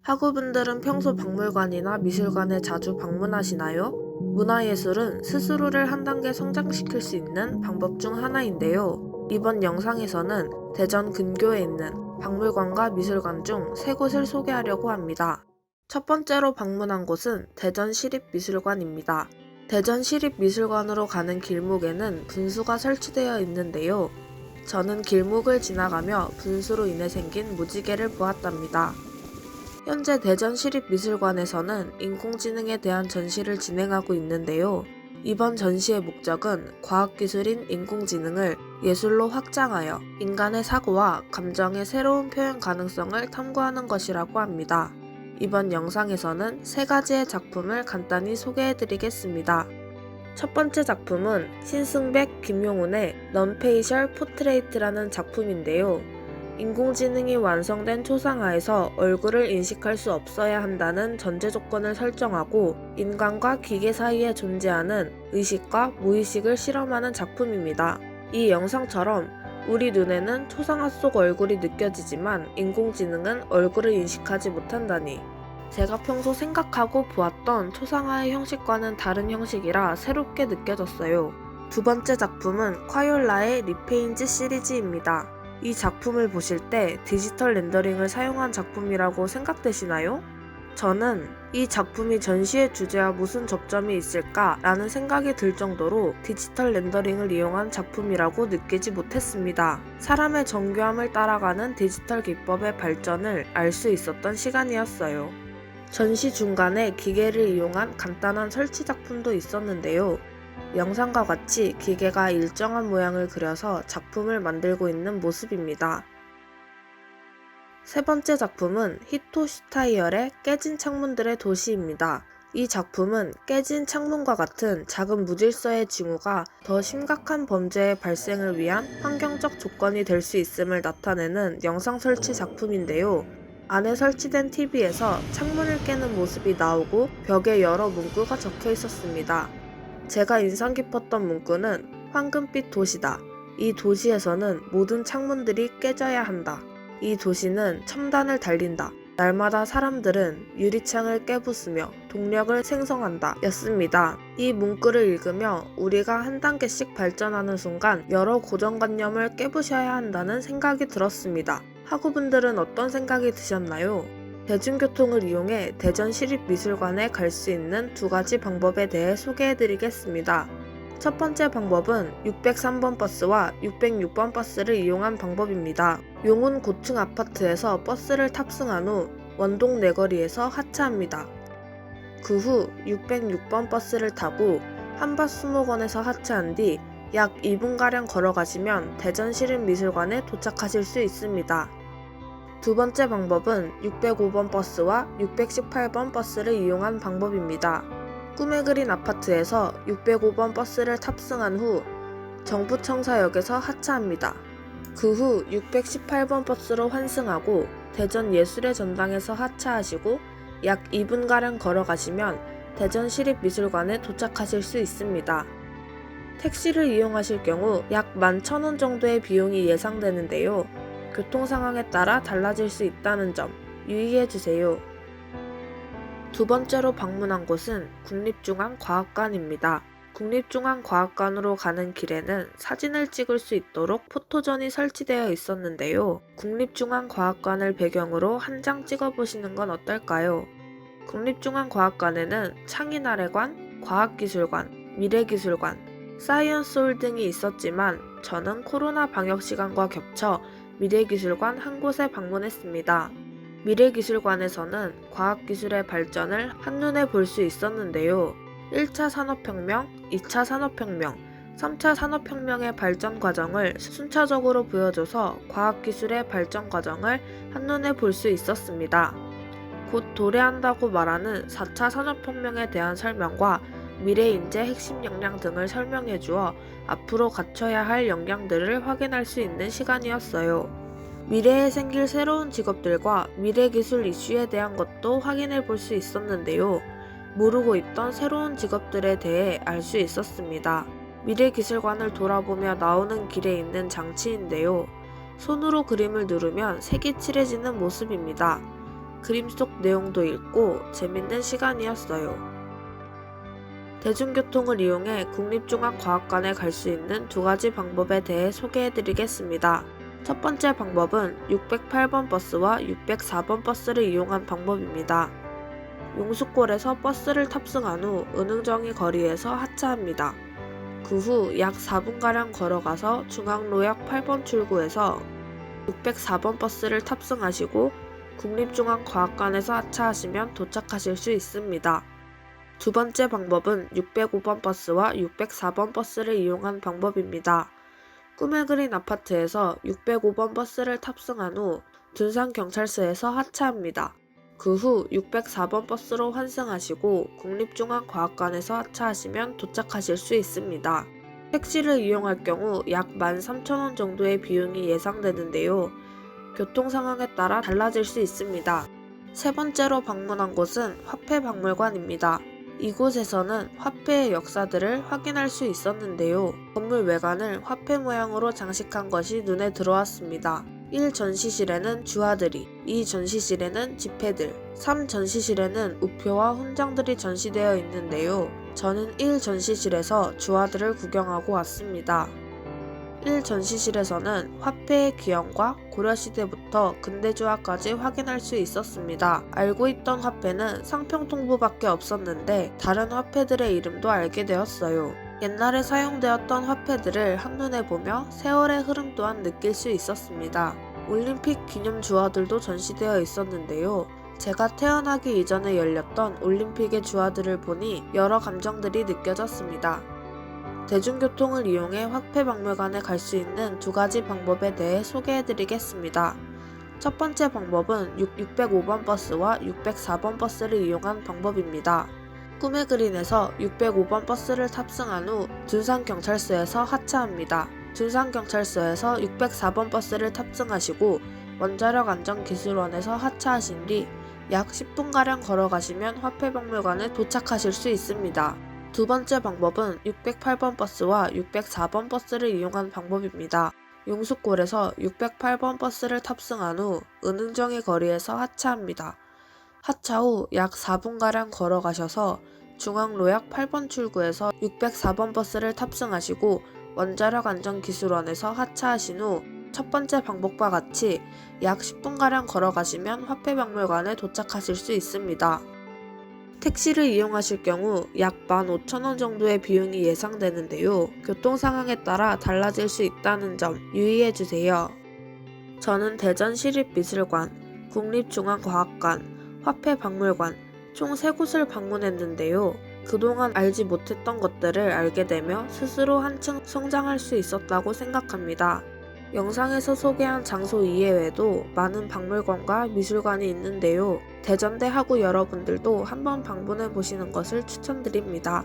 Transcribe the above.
학우분들은 평소 박물관이나 미술관에 자주 방문하시나요? 문화예술은 스스로를 한 단계 성장시킬 수 있는 방법 중 하나인데요. 이번 영상에서는 대전 근교에 있는 박물관과 미술관 중 세 곳을 소개하려고 합니다. 첫 번째로 방문한 곳은 대전시립미술관입니다. 대전시립미술관으로 가는 길목에는 분수가 설치되어 있는데요. 저는 길목을 지나가며 분수로 인해 생긴 무지개를 보았답니다. 현재 대전시립미술관에서는 인공지능에 대한 전시를 진행하고 있는데요. 이번 전시의 목적은 과학기술인 인공지능을 예술로 확장하여 인간의 사고와 감정의 새로운 표현 가능성을 탐구하는 것이라고 합니다. 이번 영상에서는 세 가지의 작품을 간단히 소개해드리겠습니다. 첫 번째 작품은 신승백, 김용훈의 넌페이셜 포트레이트라는 작품인데요. 인공지능이 완성된 초상화에서 얼굴을 인식할 수 없어야 한다는 전제 조건을 설정하고 인간과 기계 사이에 존재하는 의식과 무의식을 실험하는 작품입니다. 이 영상처럼 우리 눈에는 초상화 속 얼굴이 느껴지지만 인공지능은 얼굴을 인식하지 못한다니. 제가 평소 생각하고 보았던 초상화의 형식과는 다른 형식이라 새롭게 느껴졌어요. 두 번째 작품은 콰이올라의 리페인즈 시리즈입니다. 이 작품을 보실 때 디지털 렌더링을 사용한 작품이라고 생각되시나요? 저는 이 작품이 전시의 주제와 무슨 접점이 있을까 라는 생각이 들 정도로 디지털 렌더링을 이용한 작품이라고 느끼지 못했습니다. 사람의 정교함을 따라가는 디지털 기법의 발전을 알 수 있었던 시간이었어요. 전시 중간에 기계를 이용한 간단한 설치 작품도 있었는데요. 영상과 같이 기계가 일정한 모양을 그려서 작품을 만들고 있는 모습입니다. 세 번째 작품은 히토 슈타이얼의 깨진 창문들의 도시입니다. 이 작품은 깨진 창문과 같은 작은 무질서의 징후가 더 심각한 범죄의 발생을 위한 환경적 조건이 될 수 있음을 나타내는 영상 설치 작품인데요. 안에 설치된 TV에서 창문을 깨는 모습이 나오고 벽에 여러 문구가 적혀 있었습니다. 제가 인상 깊었던 문구는 황금빛 도시다. 이 도시에서는 모든 창문들이 깨져야 한다. 이 도시는 첨단을 달린다. 날마다 사람들은 유리창을 깨부수며 동력을 생성한다 였습니다. 이 문구를 읽으며 우리가 한 단계씩 발전하는 순간 여러 고정관념을 깨부셔야 한다는 생각이 들었습니다. 학우분들은 어떤 생각이 드셨나요? 대중교통을 이용해 대전시립미술관에 갈 수 있는 두 가지 방법에 대해 소개해드리겠습니다. 첫 번째 방법은 603번 버스와 606번 버스를 이용한 방법입니다. 용운 고층 아파트에서 버스를 탑승한 후 원동 내거리에서 하차합니다. 그 후 606번 버스를 타고 한밭수목원에서 하차한 뒤 약 2분가량 걸어가시면 대전시립미술관에 도착하실 수 있습니다. 두 번째 방법은 605번 버스와 618번 버스를 이용한 방법입니다. 꿈에 그린 아파트에서 605번 버스를 탑승한 후 정부청사역에서 하차합니다. 그 후 618번 버스로 환승하고 대전예술의 전당에서 하차하시고 약 2분가량 걸어가시면 대전시립미술관에 도착하실 수 있습니다. 택시를 이용하실 경우 약 11,000원 정도의 비용이 예상되는데요. 교통 상황에 따라 달라질 수 있다는 점 유의해주세요. 두 번째로 방문한 곳은 국립중앙과학관입니다. 국립중앙과학관으로 가는 길에는 사진을 찍을 수 있도록 포토존이 설치되어 있었는데요. 국립중앙과학관을 배경으로 한 장 찍어보시는 건 어떨까요? 국립중앙과학관에는 창의나래관, 과학기술관, 미래기술관, 사이언스홀 등이 있었지만 저는 코로나 방역 시간과 겹쳐 미래기술관 한 곳에 방문했습니다. 미래기술관에서는 과학기술의 발전을 한눈에 볼 수 있었는데요. 1차 산업혁명, 2차 산업혁명, 3차 산업혁명의 발전 과정을 순차적으로 보여줘서 과학기술의 발전 과정을 한눈에 볼 수 있었습니다. 곧 도래한다고 말하는 4차 산업혁명에 대한 설명과 미래 인재 핵심 역량 등을 설명해 주어 앞으로 갖춰야 할 역량들을 확인할 수 있는 시간이었어요. 미래에 생길 새로운 직업들과 미래기술 이슈에 대한 것도 확인해 볼 수 있었는데요. 모르고 있던 새로운 직업들에 대해 알 수 있었습니다. 미래기술관을 돌아보며 나오는 길에 있는 장치인데요. 손으로 그림을 누르면 색이 칠해지는 모습입니다. 그림 속 내용도 읽고 재밌는 시간이었어요. 대중교통을 이용해 국립중앙과학관에 갈 수 있는 두 가지 방법에 대해 소개해드리겠습니다. 첫 번째 방법은 608번 버스와 604번 버스를 이용한 방법입니다. 용수골에서 버스를 탑승한 후 은흥정이 거리에서 하차합니다. 그 후 약 4분가량 걸어가서 중앙로역 8번 출구에서 604번 버스를 탑승하시고 국립중앙과학관에서 하차하시면 도착하실 수 있습니다. 두 번째 방법은 605번 버스와 604번 버스를 이용한 방법입니다. 꿈에 그린 아파트에서 605번 버스를 탑승한 후 둔산경찰서에서 하차합니다. 그 후 604번 버스로 환승하시고 국립중앙과학관에서 하차하시면 도착하실 수 있습니다. 택시를 이용할 경우 약 13,000원 정도의 비용이 예상되는데요. 교통 상황에 따라 달라질 수 있습니다. 세 번째로 방문한 곳은 화폐박물관입니다. 이곳에서는 화폐의 역사들을 확인할 수 있었는데요. 건물 외관을 화폐 모양으로 장식한 것이 눈에 들어왔습니다. 1 전시실에는 주화들이, 2 전시실에는 지폐들, 3 전시실에는 우표와 훈장들이 전시되어 있는데요. 저는 1 전시실에서 주화들을 구경하고 왔습니다. 1 전시실에서는 화폐의 기원과 고려시대부터 근대주화까지 확인할 수 있었습니다. 알고 있던 화폐는 상평통부밖에 없었는데 다른 화폐들의 이름도 알게 되었어요. 옛날에 사용되었던 화폐들을 한눈에 보며 세월의 흐름 또한 느낄 수 있었습니다. 올림픽 기념 주화들도 전시되어 있었는데요. 제가 태어나기 이전에 열렸던 올림픽의 주화들을 보니 여러 감정들이 느껴졌습니다. 대중교통을 이용해 화폐박물관에 갈 수 있는 두 가지 방법에 대해 소개해드리겠습니다. 첫 번째 방법은 605번 버스와 604번 버스를 이용한 방법입니다. 꿈의 그린에서 605번 버스를 탑승한 후 둔산경찰서에서 하차합니다. 둔산경찰서에서 604번 버스를 탑승하시고 원자력안전기술원에서 하차하신 뒤 약 10분가량 걸어가시면 화폐박물관에 도착하실 수 있습니다. 두 번째 방법은 608번 버스와 604번 버스를 이용한 방법입니다. 용수골에서 608번 버스를 탑승한 후 은흥정의 거리에서 하차합니다. 하차 후 약 4분가량 걸어가셔서 중앙로역 8번 출구에서 604번 버스를 탑승하시고 원자력안전기술원에서 하차하신 후 첫 번째 방법과 같이 약 10분가량 걸어가시면 화폐박물관에 도착하실 수 있습니다. 택시를 이용하실 경우 약 15,000원 정도의 비용이 예상되는데요. 교통 상황에 따라 달라질 수 있다는 점 유의해주세요. 저는 대전시립미술관, 국립중앙과학관, 화폐박물관 총 3곳을 방문했는데요. 그동안 알지 못했던 것들을 알게 되며 스스로 한층 성장할 수 있었다고 생각합니다. 영상에서 소개한 장소 이외에도 많은 박물관과 미술관이 있는데요. 대전대 하구 여러분들도 한번 방문해 보시는 것을 추천드립니다.